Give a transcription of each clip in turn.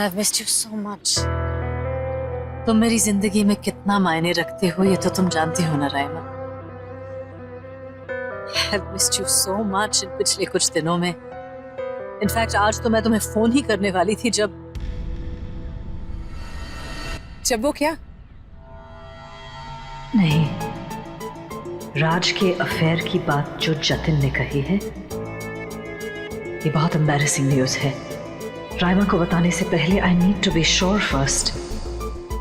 I've missed you so much. तुम मेरी जिंदगी में कितना मायने रखते हो ये तो तुम जानती हो ना Raima. I've missed you so much इन पिछले कुछ दिनों में। इनफैक्ट आज तो मैं तुम्हें फोन ही करने वाली थी जब वो क्या? नहीं, राज के अफेयर की बात जो जतिन ने कही है ये बहुत एम्बैरेसिंग न्यूज है। रायमा को बताने से पहले I need to be sure first.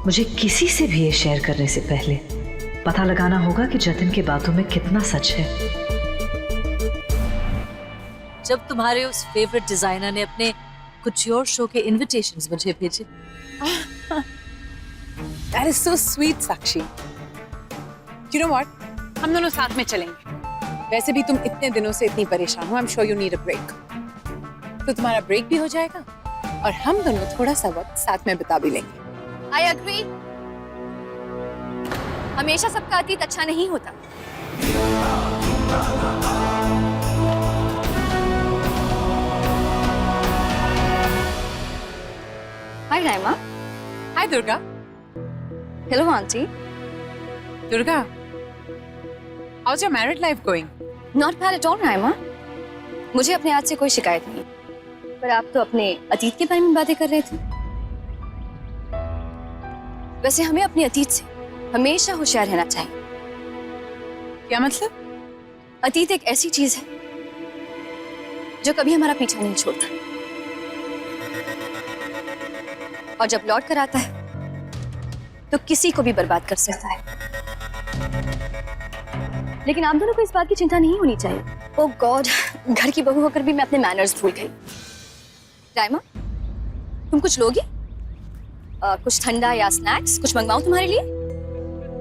मुझे किसी से भी ये शेयर करने से पहले पता लगाना होगा कि जतिन की बातों में कितना सच है। जब तुम्हारे उस फेवरेट डिजाइनर ने अपने कुछयोर शो के इनविटेशंस मुझे भेजे। That is so sweet, Sakshi. You know what? हम दोनों साथ में चलेंगे। वैसे भी तुम इतने दिनों से इतनी परेशान हो। I'm sure you need a break। तो तुम्हारा ब्रेक भी हो जाएगा और हम दोनों थोड़ा सा वक्त साथ में बिता भी लेंगे। I agree। हमेशा सबका अतीत अच्छा नहीं होता। Hi Raima. Hi Durga. Hello aunty. Durga, how's your married life going? Not bad at all Raima. मुझे अपने आज से कोई शिकायत नहीं, पर आप तो अपने अतीत के बारे में बातें कर रहे थे। वैसे हमें अपने अतीत से हमेशा होशियार रहना चाहिए। क्या मतलब? अतीत एक ऐसी चीज है जो कभी हमारा पीछा नहीं छोड़ता और जब लौट कर आता है तो किसी को भी बर्बाद कर सकता है। लेकिन आप दोनों को इस बात की चिंता नहीं होनी चाहिए। ओह गॉड, घर की बहू होकर भी मैं अपने मैनर्स भूल गई। राइमा, तुम कुछ लोगी? कुछ ठंडा या स्नैक्स कुछ मंगवाऊं तुम्हारे लिए?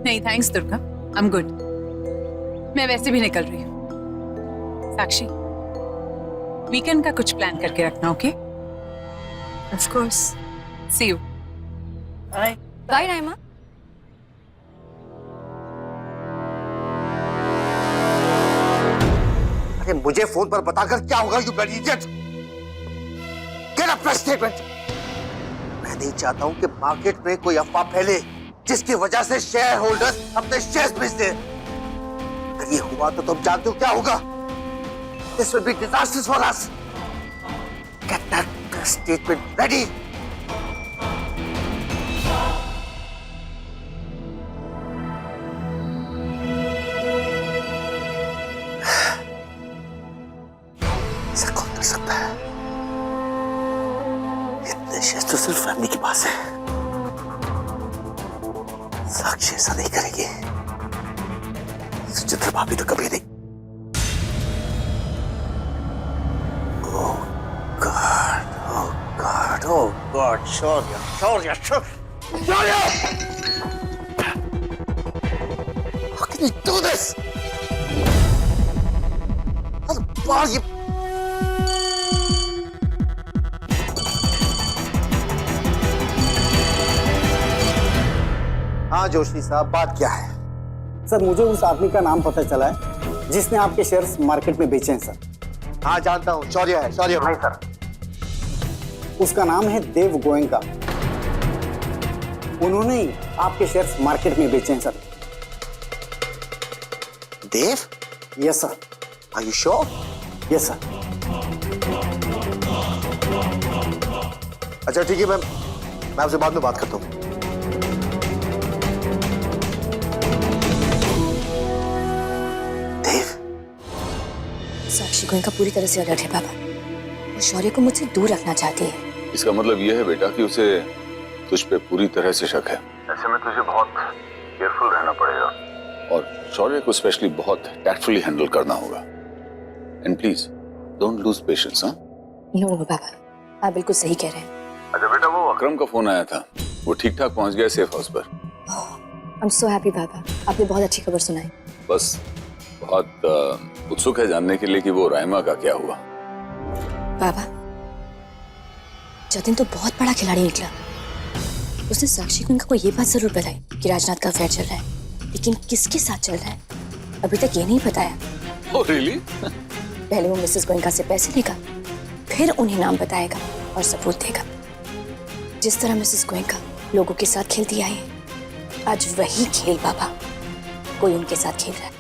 नहीं thanks Durga, I am good. मैं वैसे भी निकल रही हूँ। साक्षी, वीकेंड का कुछ प्लान करके रखना, okay? Of course. See you. Bye. Bye Raima. अरे मुझे फोन पर बताकर क्या होगा, you bloody idiot? Get a press statement. मैं नहीं चाहता हूं कि मार्केट में कोई अफवाह फैले जिसकी वजह से शेयर होल्डर्स अपने शेयर्स बेच दें। अगर ये हुआ तो तुम जानते हो क्या होगा? This will be disastrous for us. Get that press statement ready. ऐसा कौन कर सकता है? इतने शेयर्स तो सिर्फ फैमिली के पास है। साक्षी ऐसा नहीं करेगी। सुचित्रा भाभी तो कभी नहीं। Oh God, oh God, oh God, Shaurya, Shaurya, Shaurya! How can you do this? हर बार ये हाँ जोशी साहब, बात क्या है? सर मुझे उस आदमी का नाम पता चला है जिसने आपके शेयर्स मार्केट में बेचे हैं सर। हाँ जानता हूँ, शौर्य है, शौर्य भाई सर। उसका नाम है देव गोयंका। उन्होंने ही आपके शेयर्स मार्केट में बेचे हैं sir. Dev? Yes sir. Are you sure? Yes sir. अच्छा ठीक है, मैं आपसे बाद में बात करता हूँ। साक्षी गोयंका पूरी तरह से अलर्ट है पापा। वो शौर्य को मुझसे दूर रखना चाहती है। इसका मतलब यह है बेटा कि उसे तुझ पे पूरी तरह से शक है। ऐसे में तुझे बहुत केयरफुल रहना पड़ेगा और शौर्य को स्पेशली बहुत टैक्टफुली हैंडल करना होगा। And please don't lose patience. हाँ नो पापा, आप बिल्कुल सही कह रहे हैं। अच्छा बेटा, वो अकरम का फोन आया था, वो ठीक ठाक पहुंच गया सेफ हाउस पर। आई एम सो हैप्पी पापा, आपने बहुत अच्छी खबर सुनाई। बस बहुत उत्सुक है जानने के लिए कि वो राइमा का क्या हुआ। पापा, जतिन तो बहुत बड़ा खिलाड़ी निकला। उसने साक्षी गोयंका को ये बात जरूर बताई कि राजनाथ का अफेयर चल रहा है, लेकिन किसके साथ चल रहा है अभी तक ये नहीं बताया। Oh, really? पहले वो मिसेस गोयंका से पैसे लेगा, फिर उन्हें नाम बताएगा और सबूत देगा। जिस तरह मिसेस गोयनका लोगों के साथ खेलती आई है, आज वही खेल बाबा कोई उनके साथ खेल रहा है।